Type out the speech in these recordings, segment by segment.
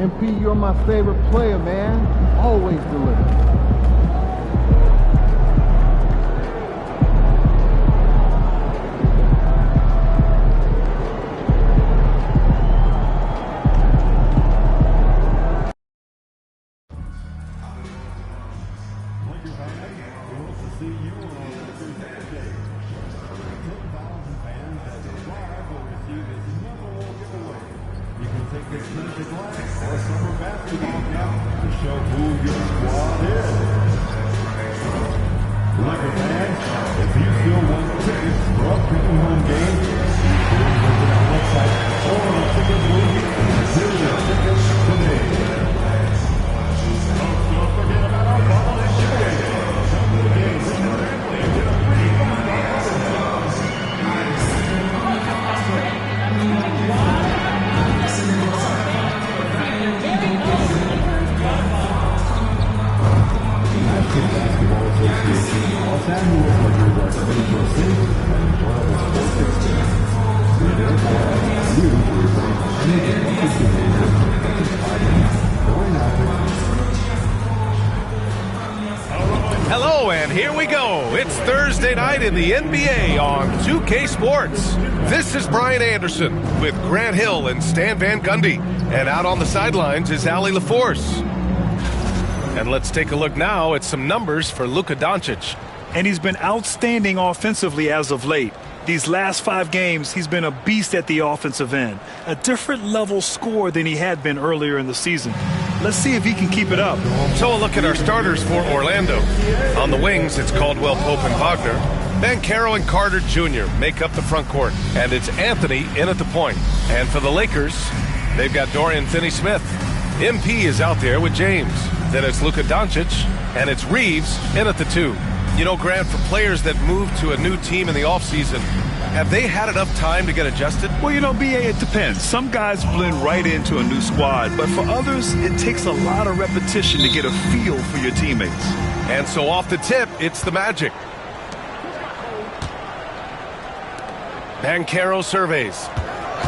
MP, you're my favorite player, man. You always deliver. Hello, and here we go. It's Thursday night in the NBA on 2K Sports. This is Brian Anderson with Grant Hill and Stan Van Gundy. And out on the sidelines is Allie LaForce. And let's take a look now at some numbers for Luka Doncic. And he's been outstanding offensively as of late. These last 5 games, he's been a beast at the offensive end. A different level score than he had been earlier in the season. Let's see if he can keep it up. So a look at our starters for Orlando. On the wings, it's Caldwell Pope and Wagner. Banchero and Carter Jr. make up the front court. And it's Anthony in at the point. And for the Lakers, they've got Dorian Finney-Smith. MP is out there with James. Then it's Luka Doncic, and it's Reeves in at the 2. You know, Grant, for players that move to a new team in the offseason, have they had enough time to get adjusted? Well, you know, B.A., it depends. Some guys blend right into a new squad, but for others, it takes a lot of repetition to get a feel for your teammates. And so off the tip, it's the Magic. Banchero surveys.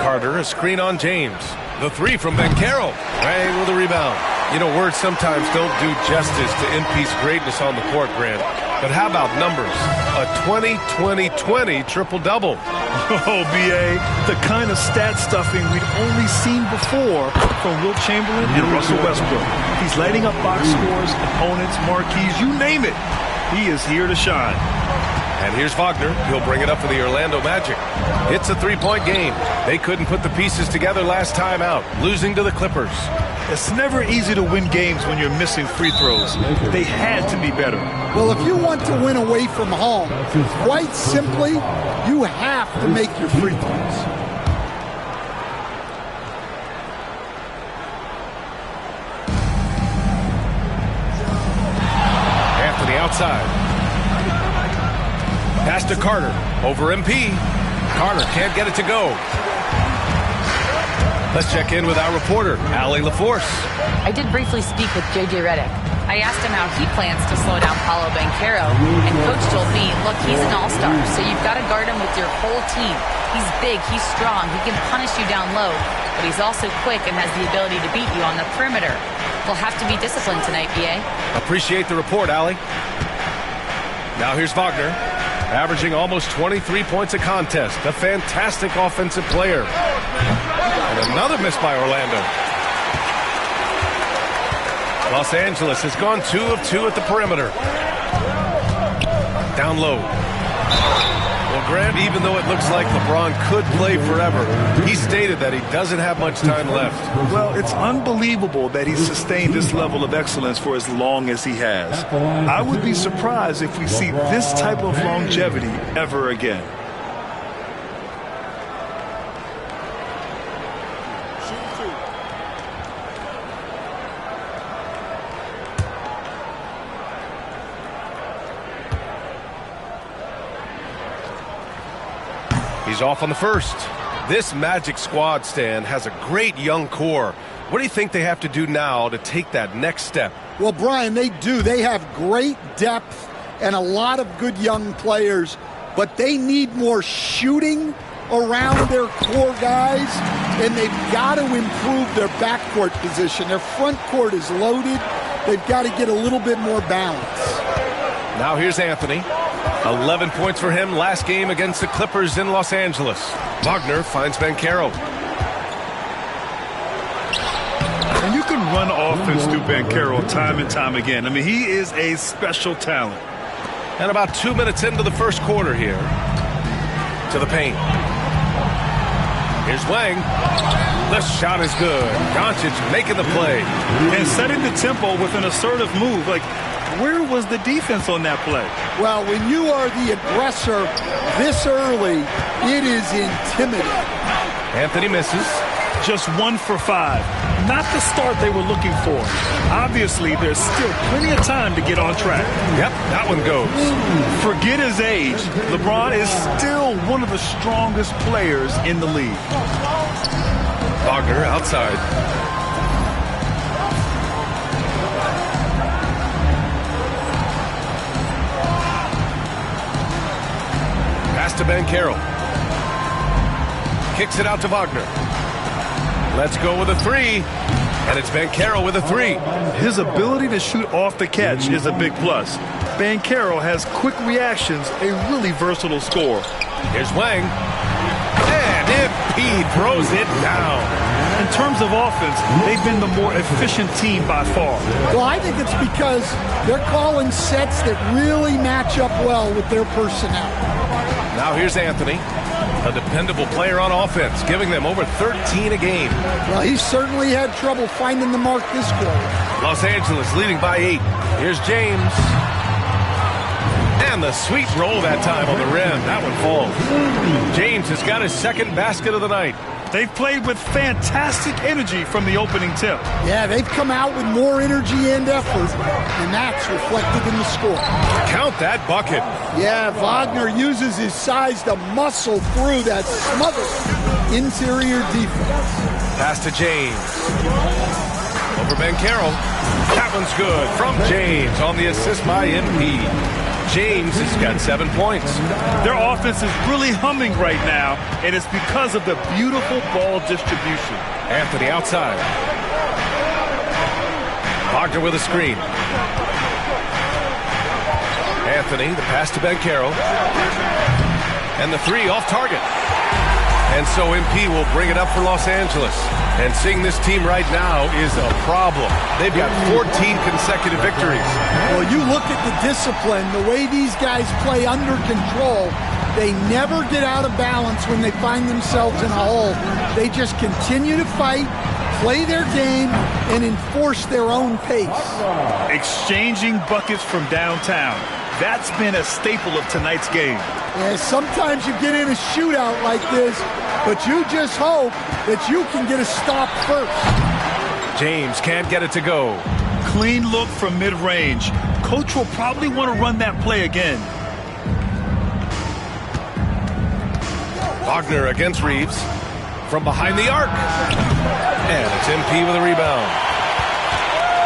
Carter, a screen on James. The 3 from Banchero. Rang with a rebound. You know, words sometimes don't do justice to MP's greatness on the court, Grant. But how about numbers? A 20-20-20 triple-double. Oh, B.A., the kind of stat stuffing we'd only seen before from Wilt Chamberlain and Russell Westbrook. He's lighting up box scores, opponents, marquees, you name it. He is here to shine. And here's Wagner. He'll bring it up for the Orlando Magic. It's a 3-point game. They couldn't put the pieces together last time out, losing to the Clippers. It's never easy to win games when you're missing free throws. They had to be better. Well, if you want to win away from home, quite simply, you have to make your free throws. Anthony outside. Pass to Carter. Over MP. Carter can't get it to go. Let's check in with our reporter, Allie LaForce. I did briefly speak with J.J. Redick. I asked him how he plans to slow down Paolo Banchero, and Coach told me, look, he's an all-star, so you've got to guard him with your whole team. He's big, he's strong, he can punish you down low, but he's also quick and has the ability to beat you on the perimeter. We'll have to be disciplined tonight, B.A. Appreciate the report, Allie. Now here's Wagner, averaging almost 23 points a contest. A fantastic offensive player. And another miss by Orlando. Los Angeles has gone 2 of 2 at the perimeter. Down low. Well, Grant, even though it looks like LeBron could play forever, he stated that he doesn't have much time left. Well, it's unbelievable that he's sustained this level of excellence for as long as he has. I would be surprised if we see this type of longevity ever again. He's off on the first. This Magic squad, Stan, has a great young core. What do you think they have to do now to take that next step? Well, Brian, they do. They have great depth and a lot of good young players, but they need more shooting around their core guys, and they've got to improve their backcourt position. Their front court is loaded. They've got to get a little bit more balance. Now here's Anthony. 11 points for him last game against the Clippers in Los Angeles. Wagner finds Banchero. And you can run offense through Banchero time and time again. I mean, he is a special talent. And about 2 minutes into the first quarter here. To the paint. Here's Wang. The shot is good. Doncic making the play. And setting the tempo with an assertive move. Like, where was the defense on that play? Well, when you are the aggressor this early, it is intimidating. Anthony misses. Just 1 for 5. Not the start they were looking for. Obviously, there's still plenty of time to get on track. Yep, that one goes. Forget his age. LeBron is still one of the strongest players in the league. Wagner outside. Pass to Banchero. Kicks it out to Wagner. Let's go with a 3. And it's Banchero with a 3. His ability to shoot off the catch is a big plus. Banchero has quick reactions, a really versatile scorer. Here's Wang. And MP throws it down. In terms of offense, they've been the more efficient team by far. Well, I think it's because they're calling sets that really match up well with their personnel. Now here's Anthony, a dependable player on offense, giving them over 13 a game. Well, he certainly had trouble finding the mark this quarter. Los Angeles leading by 8. Here's James. And the sweet roll that time on the rim. That one falls. James has got his second basket of the night. They've played with fantastic energy from the opening tip. Yeah, they've come out with more energy and effort, and that's reflected in the score. Count that bucket. Yeah, Wagner uses his size to muscle through that smothered interior defense. Pass to James. Over Banchero. That one's good from James on the assist by MP. James has got 7 points. Their offense is really humming right now, and it's because of the beautiful ball distribution. Anthony outside. Wagner with a screen. Anthony, the pass to Banchero. And the 3 off target. And so MP will bring it up for Los Angeles. And seeing this team right now is a problem. They've got 14 consecutive victories. Well, you look at the discipline, the way these guys play under control. They never get out of balance when they find themselves in a hole. They just continue to fight, play their game, and enforce their own pace. Exchanging buckets from downtown. That's been a staple of tonight's game. Yeah, sometimes you get in a shootout like this, but you just hope that you can get a stop first. James can't get it to go. Clean look from mid-range. Coach will probably want to run that play again. Wagner against Reeves from behind the arc. And it's MP with a rebound.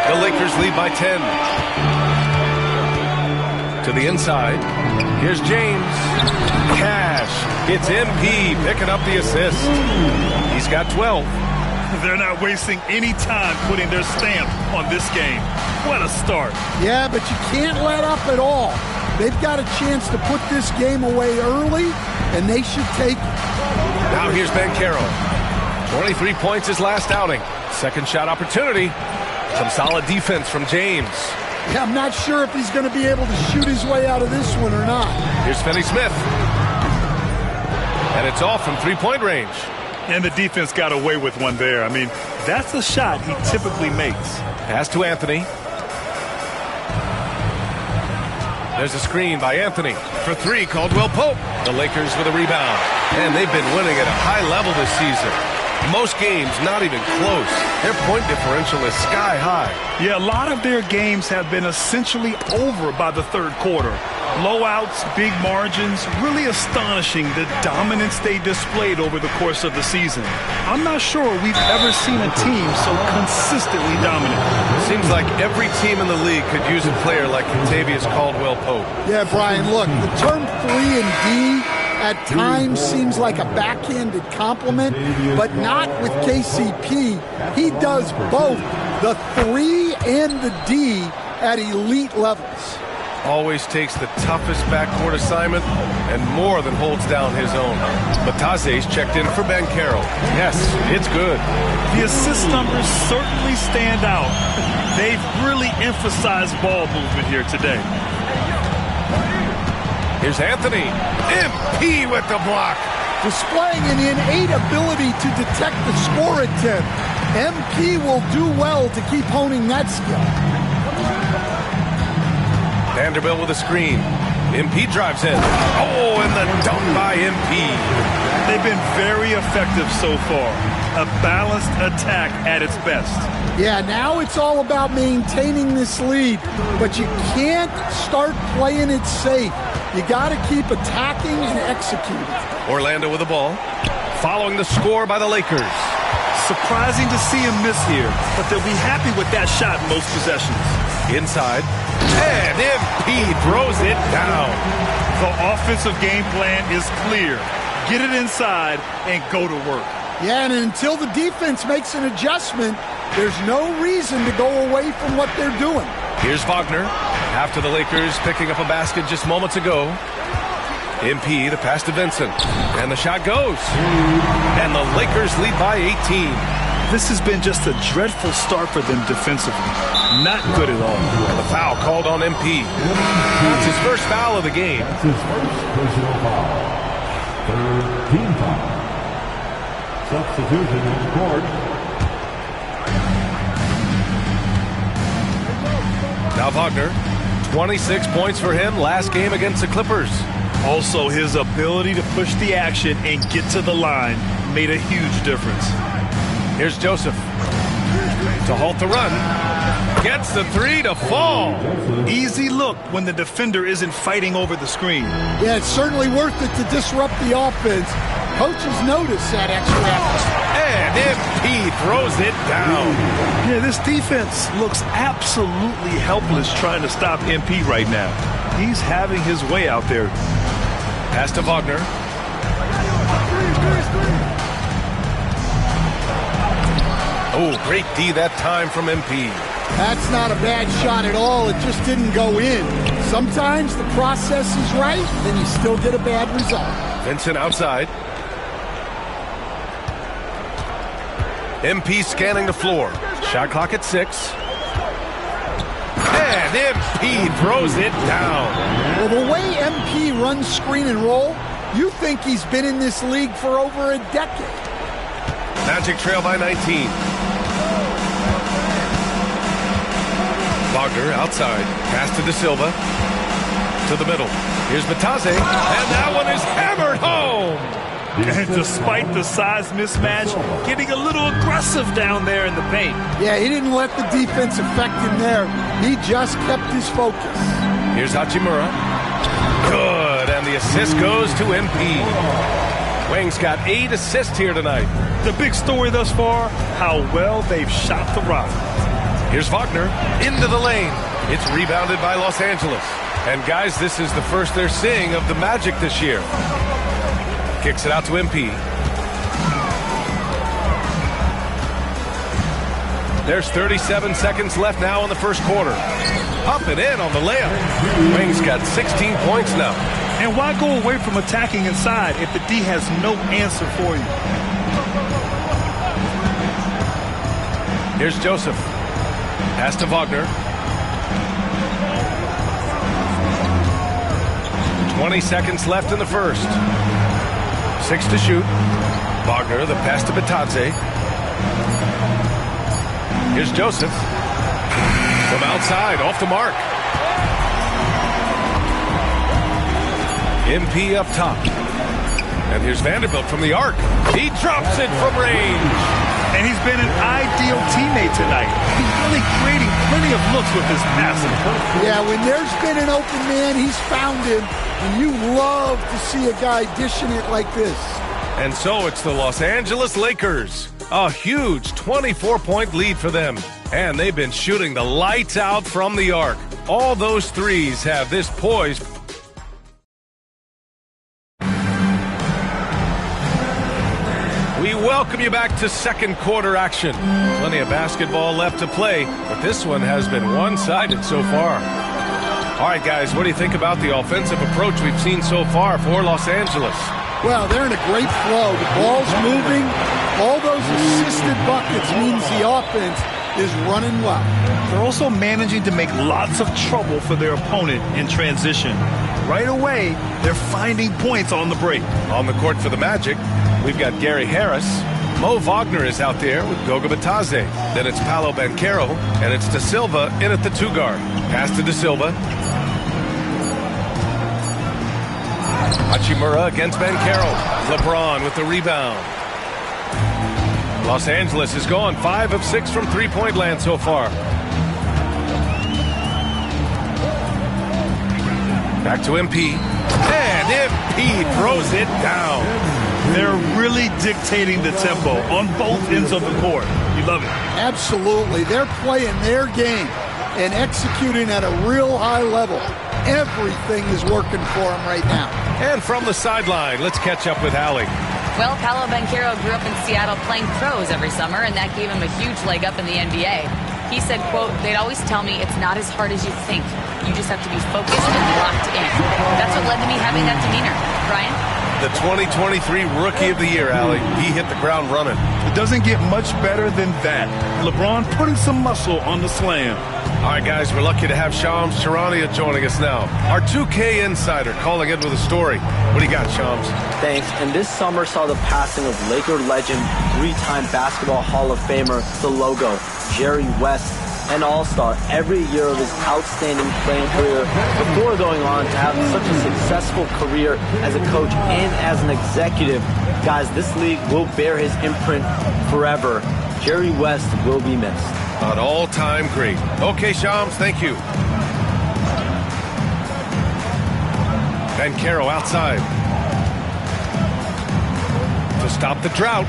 The Lakers lead by 10. To the inside. Here's James. Cash. It's MP picking up the assist. He's got 12. They're not wasting any time putting their stamp on this game. What a start. Yeah, but you can't let up at all. They've got a chance to put this game away early, and they should take it. Now here's Banchero. 23 points his last outing. Second shot opportunity. Some solid defense from James. Yeah, I'm not sure if he's going to be able to shoot his way out of this one or not. Here's Finney-Smith. And it's off from three-point range. And the defense got away with one there. I mean, that's a shot he typically makes. Pass to Anthony. There's a screen by Anthony. For 3, Caldwell Pope. The Lakers with a rebound. And they've been winning at a high level this season. Most games not even close. Their point differential is sky high. Yeah, a lot of their games have been essentially over by the third quarter. Blowouts, big margins, really astonishing the dominance they displayed over the course of the season. I'm not sure we've ever seen a team so consistently dominant. Seems like every team in the league could use a player like Kentavious Caldwell Pope. Yeah, Brian, look, the term 3 and D at times seems like a backhanded compliment, but not with KCP. He does both the 3 and the D at elite levels. Always takes the toughest backcourt assignment and more than holds down his own. Bataze's checked in for Banchero. Yes, it's good. The assist numbers certainly stand out. They've really emphasized ball movement here today. Here's Anthony. MP with the block. Displaying an innate ability to detect the score attempt. MP will do well to keep honing that skill. Vanderbilt with a screen. MP drives in. Oh, and the dunk by MP. They've been very effective so far. A balanced attack at its best. Yeah, now it's all about maintaining this lead, but you can't start playing it safe. You got to keep attacking and executing. Orlando with the ball. Following the score by the Lakers. Surprising to see him miss here, but they'll be happy with that shot most possessions. Inside. And MP throws it down. The offensive game plan is clear. Get it inside and go to work. Yeah, and until the defense makes an adjustment, there's no reason to go away from what they're doing. Here's Wagner. After the Lakers picking up a basket just moments ago. MP, the pass to Vincent. And the shot goes. And the Lakers lead by 18. This has been just a dreadful start for them defensively. Not good at all. And the foul called on MP. That's his first foul of the game. That's his first personal foul. Third team foul. Substitution on the court. Now Wagner, 26 points for him last game against the Clippers. Also, his ability to push the action and get to the line made a huge difference. Here's Joseph to halt the run. Gets the 3 to fall. Easy look when the defender isn't fighting over the screen. Yeah, it's certainly worth it to disrupt the offense. Coaches notice that extra effort. And MP throws it down. Yeah, this defense looks absolutely helpless trying to stop MP right now. He's having his way out there. Pass to Wagner. Oh, great D that time from MP. That's not a bad shot at all. It just didn't go in. Sometimes the process is right, then you still get a bad result. Vincent outside. MP scanning the floor. Shot clock at 6. And MP throws it down. Well, the way MP runs screen and roll, you think he's been in this league for over a decade. Magic trail by 19. Wagner outside. Pass to De Silva. To the middle. Here's Bataze. And that one is hammered home. And despite the size mismatch, getting a little aggressive down there in the paint. Yeah, he didn't let the defense affect him there. He just kept his focus. Here's Hachimura. Good, and the assist goes to MP. Wings got 8 assists here tonight. The big story thus far, how well they've shot the rock. Here's Wagner into the lane. It's rebounded by Los Angeles. And guys, this is the first they're seeing of the Magic this year. Kicks it out to MP. There's 37 seconds left now in the first quarter. Up and in on the layup. Wings got 16 points now. And why go away from attacking inside if the D has no answer for you? Here's Joseph. Pass to Wagner. 20 seconds left in the first. 6 to shoot. Wagner, the pass to Bataze. Here's Joseph. From outside, off the mark. MP up top. And here's Vanderbilt from the arc. He drops it from range. And he's been an ideal teammate tonight. He's really creating plenty of looks with his passing. Yeah, when there's been an open man, he's found him. And you love to see a guy dishing it like this. And so it's the Los Angeles Lakers. A huge 24-point lead for them. And they've been shooting the lights out from the arc. All those threes have this poised. We welcome you back to second quarter action. Plenty of basketball left to play, but this one has been one-sided so far. All right, guys, what do you think about the offensive approach we've seen so far for Los Angeles? Well, they're in a great flow. The ball's moving. All those assisted buckets means the offense is running well. They're also managing to make lots of trouble for their opponent in transition. Right away, they're finding points on the break. On the court for the Magic, we've got Gary Harris. Mo Wagner is out there with Goga Bitadze. Then it's Paolo Banchero, and it's Da Silva in at the 2 guard. Pass to Da Silva. Hachimura against Banchero. LeBron with the rebound. Los Angeles has gone 5 of 6 from three-point land so far. Back to MP. And MP throws it down. They're really dictating the tempo on both ends of the court. You love it. Absolutely. They're playing their game and executing at a real high level. Everything is working for them right now. And from the sideline, let's catch up with Allie. Well, Paolo Banchero grew up in Seattle playing pros every summer, and that gave him a huge leg up in the NBA. He said, quote, "They'd always tell me it's not as hard as you think. You just have to be focused and locked in." That's what led to me having that demeanor. Brian? The 2023 Rookie of the Year, Allie. He hit the ground running. It doesn't get much better than that. LeBron putting some muscle on the slam. All right, guys, we're lucky to have Shams Charania joining us now. Our 2K insider calling in with a story. What do you got, Shams? Thanks. And this summer saw the passing of Laker legend, 3-time Basketball Hall of Famer, the logo, Jerry West, an all-star every year of his outstanding playing career before going on to have such a successful career as a coach and as an executive. Guys, this league will bear his imprint forever. Jerry West will be missed. An all-time great. Okay, Shams, thank you. Banchero outside. To stop the drought.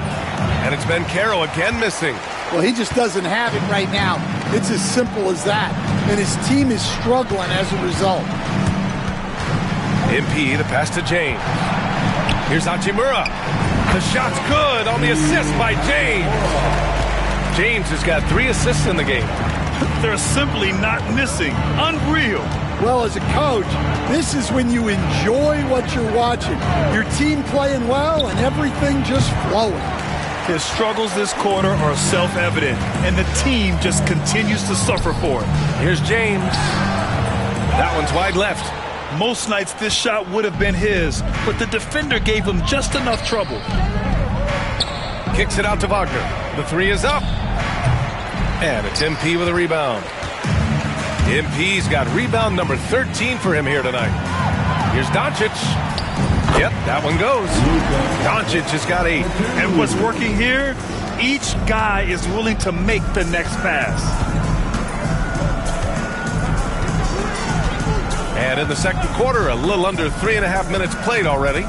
And it's Banchero again missing. Well, he just doesn't have it right now. It's as simple as that. And his team is struggling as a result. MP, the pass to James. Here's Hachimura. The shot's good on the assist by James. James has got 3 assists in the game. They're simply not missing. Unreal. Well, as a coach, this is when you enjoy what you're watching. Your team playing well and everything just flowing. His struggles this quarter are self-evident, and the team just continues to suffer for it. Here's James. That one's wide left. Most nights this shot would have been his, but the defender gave him just enough trouble. Kicks it out to Wagner. The 3 is up. And it's MP with a rebound. MP's got rebound number 13 for him here tonight. Here's Doncic. Yep, that one goes. Doncic has got 8. And what's working here? Each guy is willing to make the next pass. And in the second quarter, a little under 3.5 minutes played already.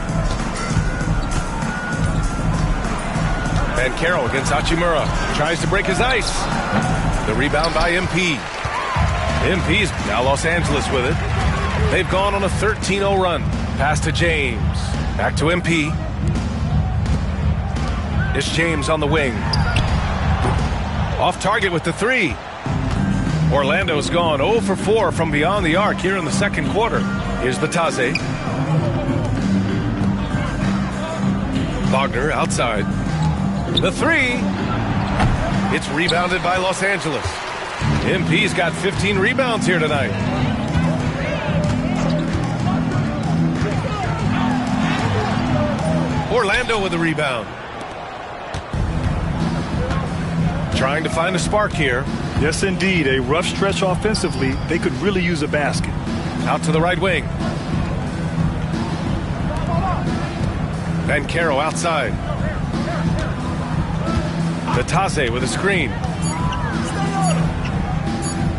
Banchero against Hachimura. Tries to break his ice. The rebound by MP. MP's now Los Angeles with it. They've gone on a 13-0 run. Pass to James. Back to MP. It's James on the wing. Off target with the 3. Orlando's gone 0 for 4 from beyond the arc here in the second quarter. Here's Bitadze. Wagner outside. The 3. It's rebounded by Los Angeles. MP's got 15 rebounds here tonight. Orlando with the rebound. Trying to find a spark here. Yes, indeed. A rough stretch offensively. They could really use a basket. Out to the right wing. Banchero outside. Bitadze with a screen.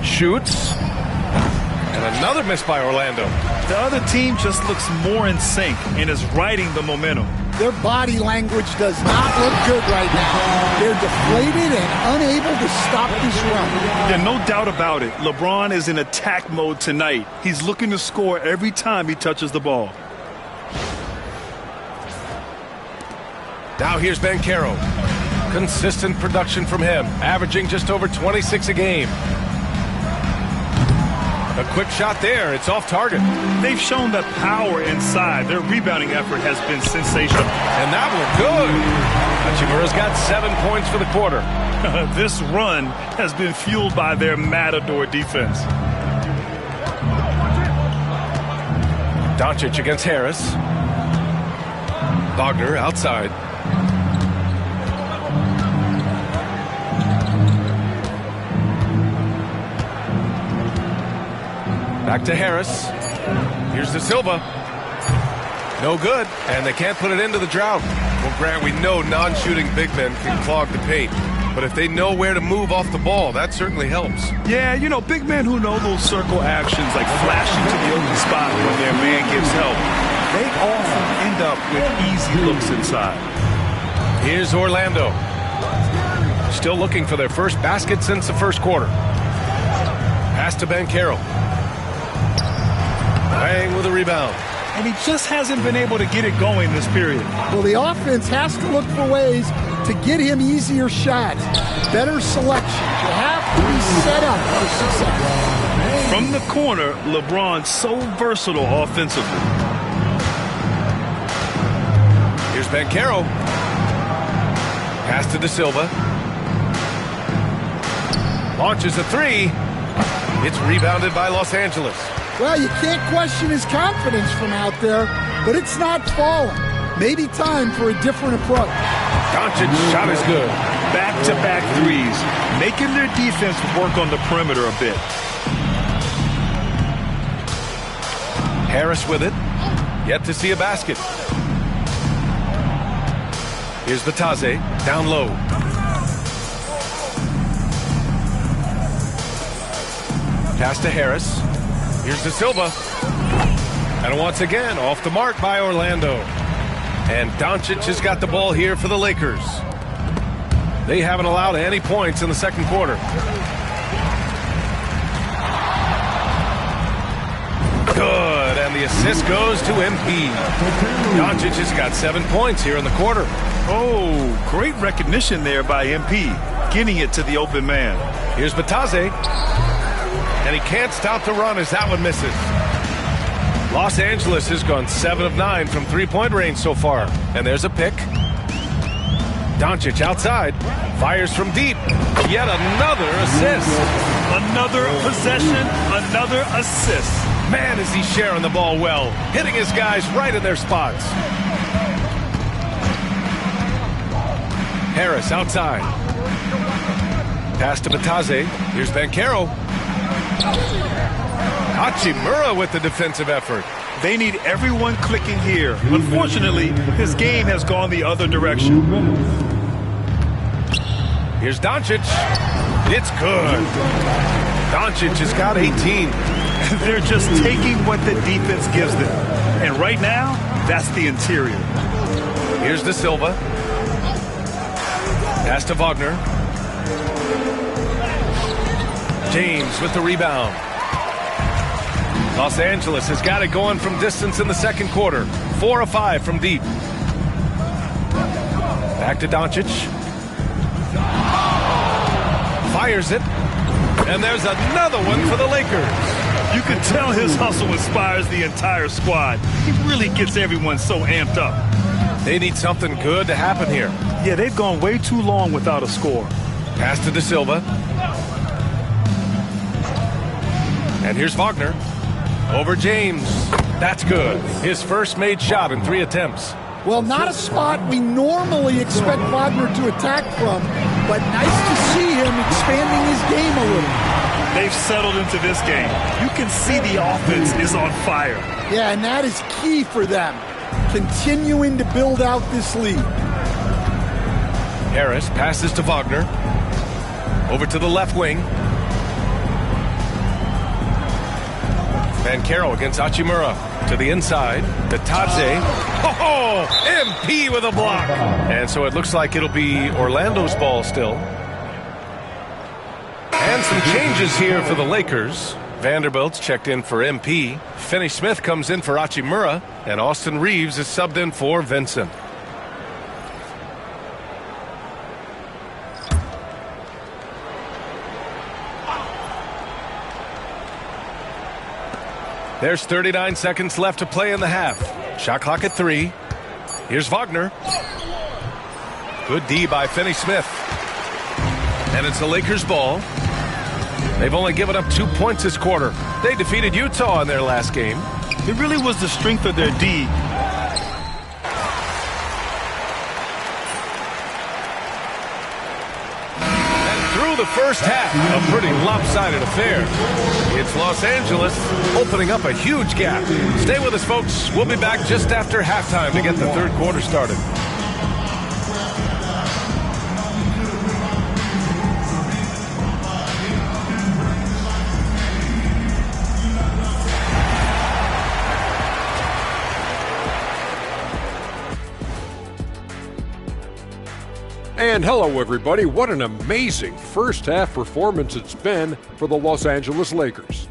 Shoots. And another miss by Orlando. The other team just looks more in sync and is riding the momentum. Their body language does not look good right now. They're deflated and unable to stop this run. There's no doubt about it. LeBron is in attack mode tonight. He's looking to score every time he touches the ball. Now here's Banchero. Consistent production from him, averaging just over 26 a game. A quick shot there. It's off target. They've shown that power inside. Their rebounding effort has been sensational. And that one good. Hachimura's got 7 points for the quarter. This run has been fueled by their Matador defense. Doncic against Harris. Wagner outside. Back to Harris. Here's De Silva. No good, and they can't put it into the drought. Well, Grant, we know non-shooting big men can clog the paint, but if they know where to move off the ball, that certainly helps. Yeah, you know, big men who know those circle actions, like flashing to the open spot when their man gives help, they often end up with easy looks inside. Here's Orlando. Still looking for their first basket since the first quarter. Pass to Banchero. Bang with a rebound. And he just hasn't been able to get it going this period. Well, the offense has to look for ways to get him easier shots, better selection. You have to be set up for success. From the corner, LeBron's so versatile offensively. Here's Banchero. Pass to De Silva. Launches a three. It's rebounded by Los Angeles. Well, you can't question his confidence from out there, but it's not falling. Maybe time for a different approach. Doncic's shot is good. Back-to-back threes, making their defense work on the perimeter a bit. Harris with it. Yet to see a basket. Here's Batase, down low. Pass to Harris. Here's De Silva. And once again, off the mark by Orlando. And Doncic has got the ball here for the Lakers. They haven't allowed any points in the second quarter. Good, and the assist goes to MP. Doncic has got 7 points here in the quarter. Oh, great recognition there by MP, getting it to the open man. Here's Batase. And he can't stop the run as that one misses. Los Angeles has gone 7 of 9 from three-point range so far. And there's a pick. Doncic outside. Fires from deep. Yet another assist. Another possession, another assist. Man, is he sharing the ball well. Hitting his guys right in their spots. Harris outside. Pass to Batase. Here's Banchero. Hachimura with the defensive effort. They need everyone clicking here. Unfortunately, his game has gone the other direction. Here's Doncic. It's good. Doncic has got 18. They're just taking what the defense gives them. And right now, that's the interior. Here's De Silva. Pass to Wagner. James with the rebound. Los Angeles has got it going from distance in the second quarter. 4 of 5 from deep. Back to Doncic. Fires it. And there's another one for the Lakers. You can tell his hustle inspires the entire squad. He really gets everyone so amped up. They need something good to happen here. Yeah, they've gone way too long without a score. Pass to De Silva. And here's Wagner. Over James. That's good. His first made shot in 3 attempts. Well, not a spot we normally expect Wagner to attack from, but nice to see him expanding his game a little. They've settled into this game. You can see the offense is on fire. Yeah, and that is key for them, continuing to build out this lead. Harris passes to Wagner. Over to the left wing. Banchero against Hachimura. To the inside. Batase. Oh, MP with a block. And so it looks like it'll be Orlando's ball still. And some changes here for the Lakers. Vanderbilt's checked in for MP. Finney-Smith comes in for Hachimura. And Austin Reeves is subbed in for Vincent. There's 39 seconds left to play in the half. Shot clock at 3. Here's Wagner. Good D by Finney-Smith. And it's the Lakers' ball. They've only given up 2 points this quarter. They defeated Utah in their last game. It really was the strength of their D. Through the first half, a pretty lopsided affair. It's Los Angeles opening up a huge gap. Stay with us, folks. We'll be back just after halftime to get the third quarter started. And hello, everybody. What an amazing first half performance it's been for the Los Angeles Lakers.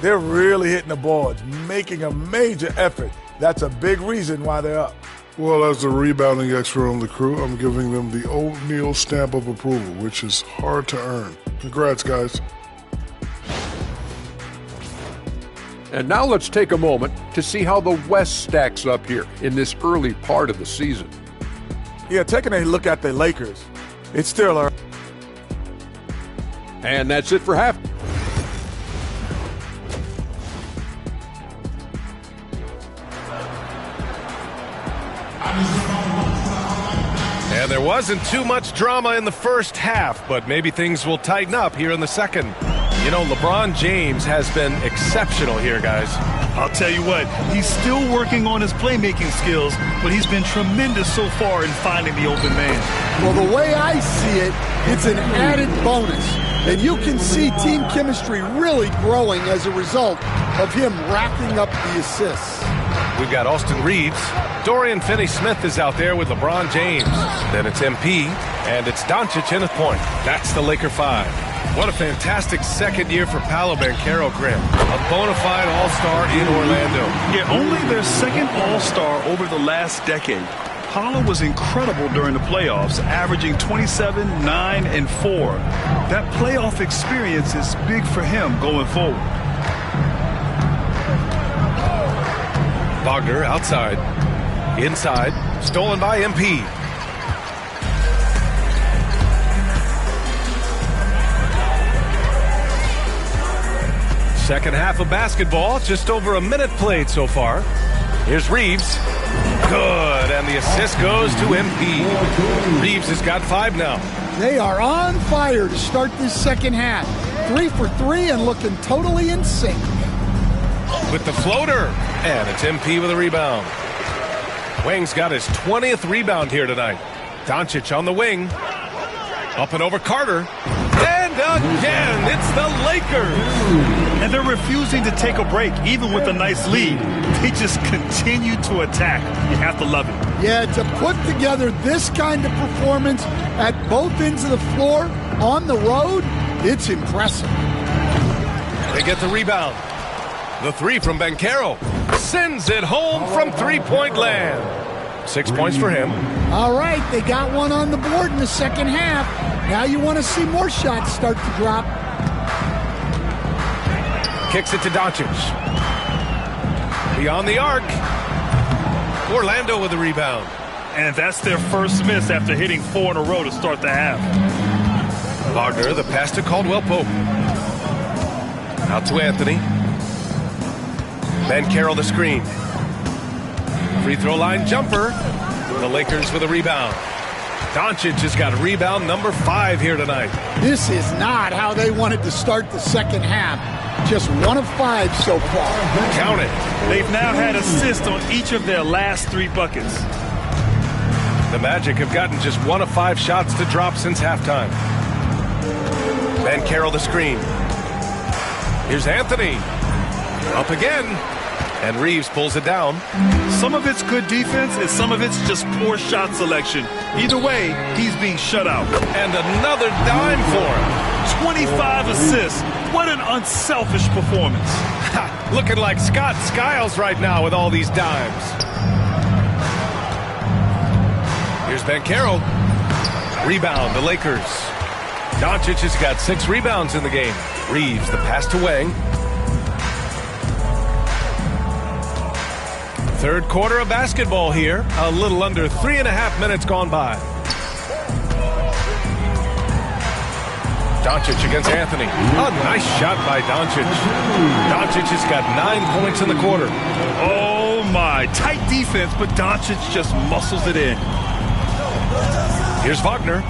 They're really hitting the boards, making a major effort. That's a big reason why they're up. Well, as the rebounding expert on the crew, I'm giving them the O'Neal stamp of approval, which is hard to earn. Congrats, guys. And now let's take a moment to see how the West stacks up here in this early part of the season. Yeah, taking a look at the Lakers, it's still early. And that's it for half. And there wasn't too much drama in the first half, but maybe things will tighten up here in the second. You know, LeBron James has been exceptional here, guys. I'll tell you what, he's still working on his playmaking skills, but he's been tremendous so far in finding the open man. Well, the way I see it, it's an added bonus. And you can see team chemistry really growing as a result of him racking up the assists. We've got Austin Reeves. Dorian Finney-Smith is out there with LeBron James. Then it's MP, and it's Doncic in at point. That's the Laker 5. What a fantastic second year for Paolo Banchero, Graham. A bona fide all-star in Orlando. Yeah, only their second all-star over the last decade. Paolo was incredible during the playoffs, averaging 27, 9, and 4. That playoff experience is big for him going forward. Wagner outside. Inside. Stolen by MP. Second half of basketball, just over a minute played so far. Here's Reeves. Good, and the assist goes to MP. Reeves has got 5 now. They are on fire to start this second half. 3 for 3 and looking totally in sync. With the floater, and it's MP with a rebound. Wing's got his 20th rebound here tonight. Doncic on the wing. Up and over Carter. And again, it's the Lakers. And they're refusing to take a break, even with a nice lead. They just continue to attack. You have to love it. Yeah, to put together this kind of performance at both ends of the floor on the road, it's impressive. They get the rebound. The 3 from Banchero. Sends it home from three-point land. 6 points for him. All right, they got one on the board in the second half. Now you want to see more shots start to drop. Kicks it to Doncic. Beyond the arc. Orlando with the rebound. And that's their first miss after hitting 4 in a row to start the half. Wagner, the pass to Caldwell-Pope. Out to Anthony. Banchero the screen. Free throw line jumper. The Lakers with a rebound. Doncic has got rebound number 5 here tonight. This is not how they wanted to start the second half. Just 1 of 5 so far. Count it. They've now had assists on each of their last 3 buckets. The Magic have gotten just 1 of 5 shots to drop since halftime. Banchero the screen. Here's Anthony. Up again. And Reeves pulls it down. Some of it's good defense, and some of it's just poor shot selection. Either way, he's being shut out. And another dime for him. 25 assists. What an unselfish performance. Looking like Scott Skiles right now with all these dimes. Here's Banchero. Rebound, the Lakers. Doncic has got 6 rebounds in the game. Reeves, the pass to Wang. Third quarter of basketball here. A little under 3.5 minutes gone by. Doncic against Anthony. A nice shot by Doncic. Doncic has got 9 points in the quarter. Oh, my. Tight defense, but Doncic just muscles it in. Here's Wagner.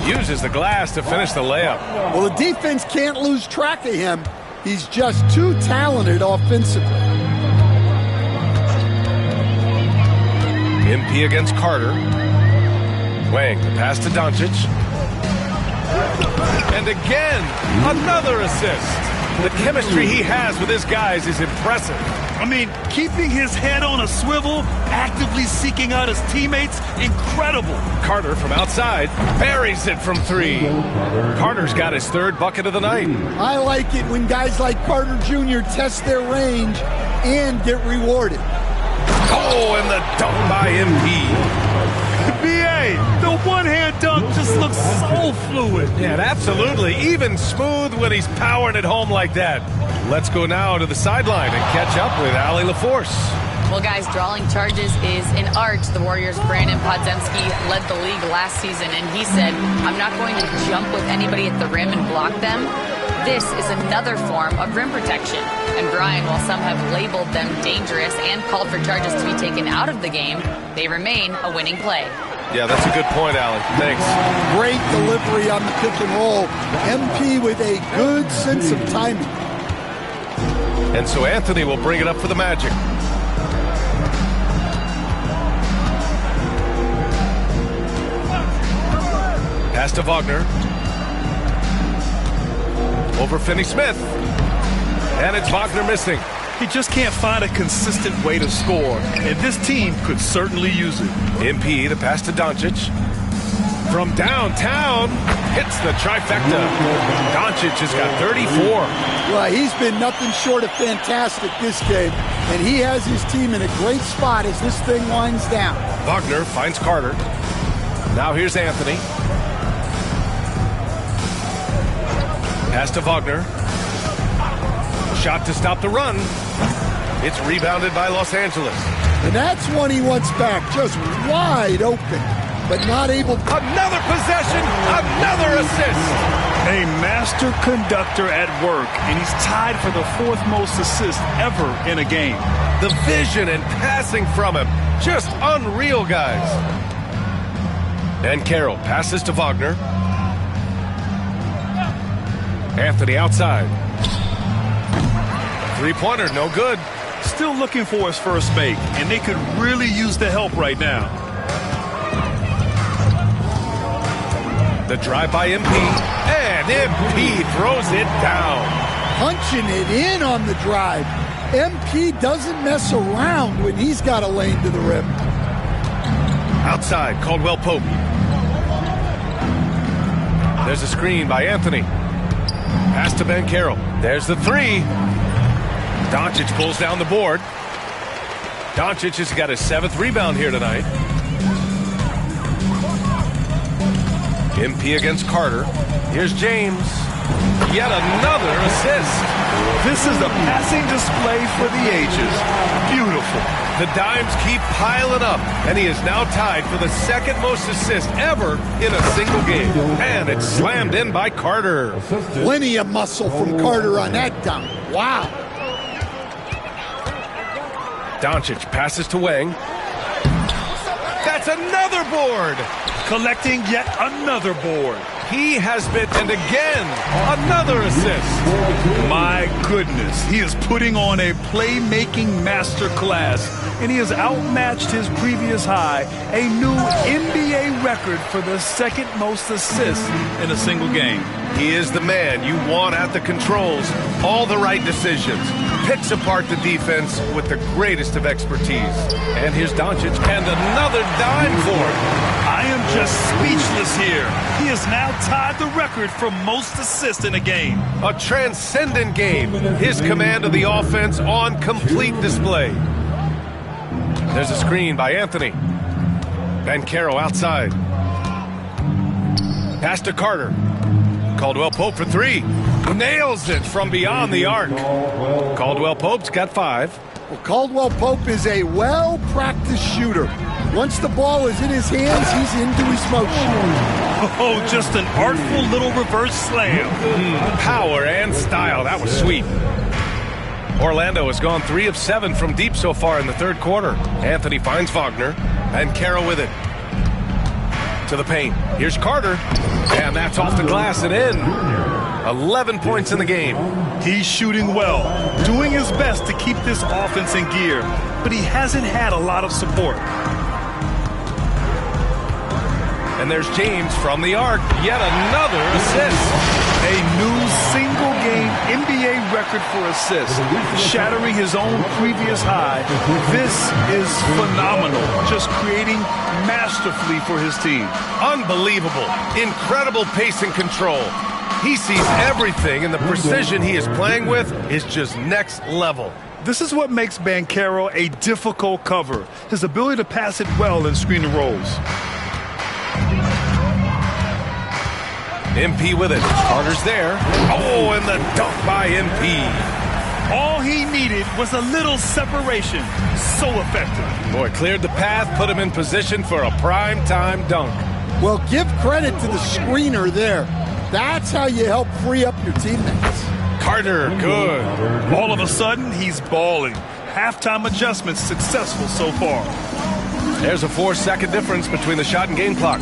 Uses the glass to finish the layup. Well, the defense can't lose track of him. He's just too talented offensively. MP against Carter. Wang, the pass to Doncic. And again, another assist. The chemistry he has with his guys is impressive. I mean, keeping his head on a swivel, actively seeking out his teammates, incredible. Carter from outside buries it from 3. Carter's got his 3rd bucket of the night. I like it when guys like Carter Jr. test their range and get rewarded. Oh, and the dunk by MP. B.A., the one-hand dunk just looks so fluid. Yeah, absolutely. Even smooth when he's powering it home like that. Let's go now to the sideline and catch up with Allie LaForce. Well, guys, drawing charges is an art. The Warriors' Brandon Podziemski led the league last season, and he said, I'm not going to jump with anybody at the rim and block them. This is another form of rim protection. And Brian, while some have labeled them dangerous and called for charges to be taken out of the game, they remain a winning play. Yeah, that's a good point, Alan. Thanks. Great delivery on the pick and roll. MP with a good sense of timing. And so Anthony will bring it up for the Magic. Pass to Wagner. Over Finney-Smith. And it's Wagner missing. He just can't find a consistent way to score, and this team could certainly use it. MP, the pass to Doncic. From downtown, hits the trifecta. Doncic has got 34. Well, he's been nothing short of fantastic this game, and he has his team in a great spot as this thing winds down. Wagner finds Carter. Now here's Anthony. Pass to Wagner. Shot to stop the run. It's rebounded by Los Angeles. And that's one he wants back, just wide open, but not able. Another possession, another assist. A master conductor at work, and he's tied for the 4th most assists ever in a game. The vision and passing from him, just unreal, guys. And Carroll passes to Wagner. Anthony outside. 3-pointer, no good. Still looking for his first make, and they could really use the help right now. The drive by MP, and MP throws it down. Punching it in on the drive. MP doesn't mess around when he's got a lane to the rim. Outside, Caldwell Pope. There's a screen by Anthony. Pass to Ben Carroll. There's the 3. Doncic pulls down the board. Doncic has got his 7th rebound here tonight. MP against Carter. Here's James. Yet another assist. This is a passing display for the ages. Beautiful. The dimes keep piling up, and he is now tied for the 2nd most assists ever in a single game. And it's slammed in by Carter. Plenty of muscle from Carter on that dunk. Wow. Doncic passes to Wang. That's another board. Collecting yet another board. He has been, and again, another assist. My goodness, he is putting on a playmaking masterclass, and he has outmatched his previous high, a new NBA record for the 2nd most assists in a single game. He is the man you want at the controls. All the right decisions. Picks apart the defense with the greatest of expertise. And here's Doncic, and another dime for him. I am just speechless here. He has now tied the record for most assists in a game. A transcendent game. His command of the offense on complete display. There's a screen by Anthony. Ben Carroll outside. Pass to Carter. Caldwell Pope for 3. Nails it from beyond the arc. Caldwell Pope's got 5. Well, Caldwell Pope is a well-practiced shooter. Once the ball is in his hands, he's into his motion. Oh, just an artful little reverse slam. Power and style. That was sweet. Orlando has gone 3 of 7 from deep so far in the third quarter. Anthony finds Wagner, and Carroll with it. To the paint. Here's Carter, and that's off the glass and in. 11 points in the game. He's shooting well, doing his best to keep this offense in gear, but he hasn't had a lot of support. And there's James from the arc. Yet another assist. A new single-game NBA record for assists, shattering his own previous high. This is phenomenal, just creating masterfully for his team. Unbelievable. Incredible pace and control. He sees everything, and the precision he is playing with is just next level. This is what makes Banchero a difficult cover, his ability to pass it well and screen the rolls. MP with it. Carter's there. Oh, and the dunk by MP. All he needed was a little separation. So effective. Boy, cleared the path, put him in position for a prime-time dunk. Well, give credit to the screener there. That's how you help free up your teammates. Carter, good. All of a sudden, he's balling. Halftime adjustments successful so far. There's a 4-second difference between the shot and game clock.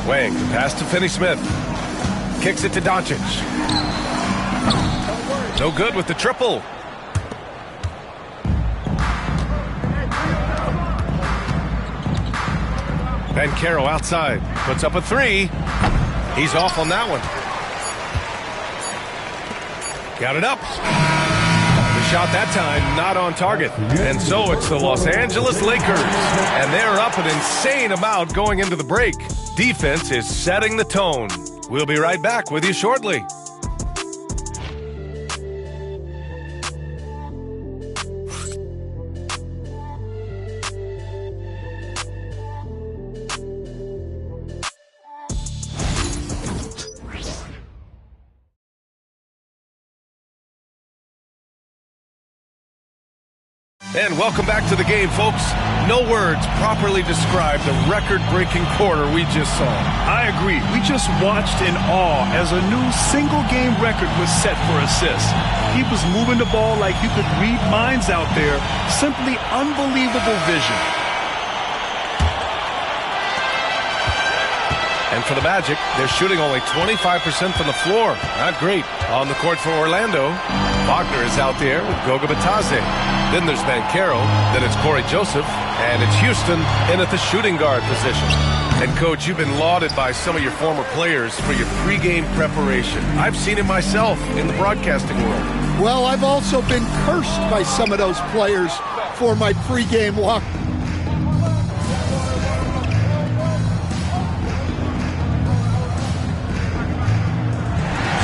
Wang, pass to Finney-Smith. Kicks it to Doncic. No good with the triple. Banchero outside. Puts up a 3. He's off on that one. Got it up. The shot that time not on target. And so it's the Los Angeles Lakers. And they're up an insane amount going into the break. Defense is setting the tone. We'll be right back with you shortly. And welcome back to the game, folks. No words properly describe the record-breaking quarter we just saw. I agree. We just watched in awe as a new single-game record was set for assists. He was moving the ball like you could read minds out there. Simply unbelievable vision. And for the Magic, they're shooting only 25% from the floor. Not great. On the court for Orlando, Wagner is out there with Goga Bitadze. Then there's Banchero, then it's Corey Joseph, and it's Houston in at the shooting guard position. And, Coach, you've been lauded by some of your former players for your pregame preparation. I've seen it myself in the broadcasting world. Well, I've also been cursed by some of those players for my pregame walk.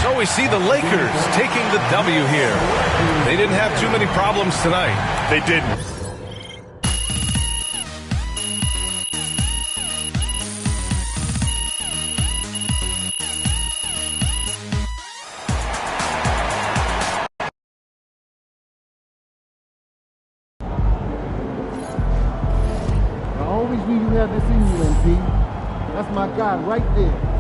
So we see the Lakers taking the W here. They didn't have too many problems tonight. They didn't. I always knew you had this in you, MP. That's my guy right there.